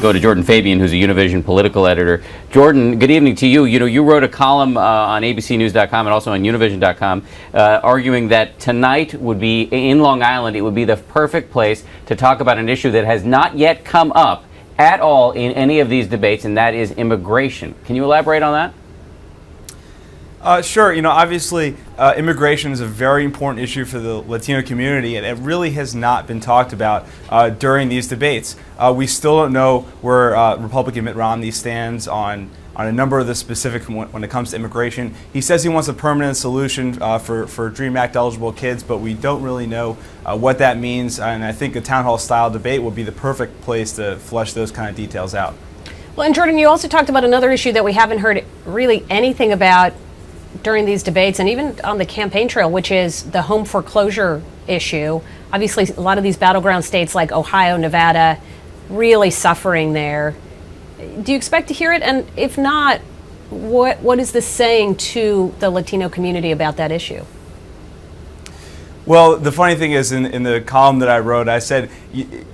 Go to Jordan Fabian, who's a Univision political editor. Jordan, good evening to you. You wrote a column on abcnews.com and also on univision.com arguing that tonight would be, in Long Island, it would be the perfect place to talk about an issue that has not yet come up at all in any of these debates, and that is immigration. Can you elaborate on that? Sure. Obviously, immigration is a very important issue for the Latino community, and it really has not been talked about during these debates. We still don't know where Republican Mitt Romney stands on a number of the specifics when it comes to immigration. He says he wants a permanent solution for DREAM Act eligible kids, but we don't really know what that means, and I think a town hall style debate would be the perfect place to flesh those kind of details out. Well, and Jordan, you also talked about another issue that we haven't heard really anything about during these debates and even on the campaign trail, which is the home foreclosure issue. Obviously, a lot of these battleground states like Ohio, Nevada, really suffering there. Do you expect to hear it? And if not, what is this saying to the Latino community about that issue? Well, the funny thing is, in the column that I wrote, I said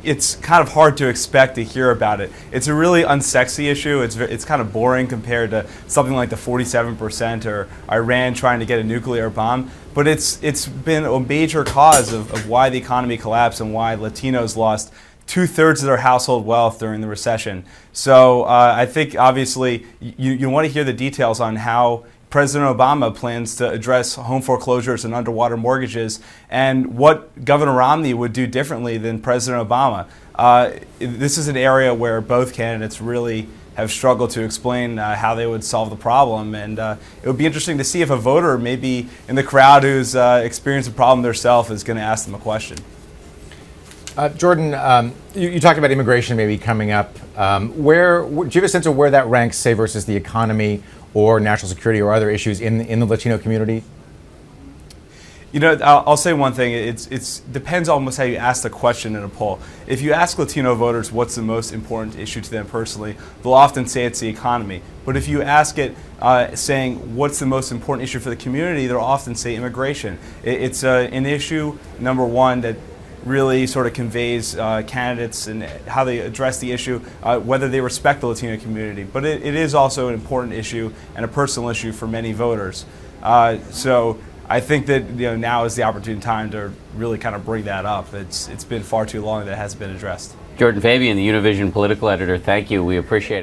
it's kind of hard to expect to hear about it. It's a really unsexy issue. It's kind of boring compared to something like the 47% or Iran trying to get a nuclear bomb. But it's been a major cause of why the economy collapsed and why Latinos lost 2/3 of their household wealth during the recession. So I think obviously you want to hear the details on how President Obama plans to address home foreclosures and underwater mortgages, and what Governor Romney would do differently than President Obama. This is an area where both candidates really have struggled to explain how they would solve the problem, and it would be interesting to see if a voter maybe in the crowd who's experienced a problem themselves is going to ask them a question. Jordan, you talked about immigration maybe coming up. Do you have a sense of where that ranks, say, versus the economy or national security or other issues in the Latino community? I'll say one thing. It depends almost how you ask the question in a poll. If you ask Latino voters what's the most important issue to them personally, they'll often say it's the economy. But if you ask it saying what's the most important issue for the community, they'll often say immigration. It's an issue, number one, that really sort of conveys candidates and how they address the issue, whether they respect the Latino community. But it is also an important issue and a personal issue for many voters. So I think that now is the opportune time to really kind of bring that up. It's been far too long that it hasn't been addressed. Jordan Fabian, the Univision political editor, thank you. We appreciate it.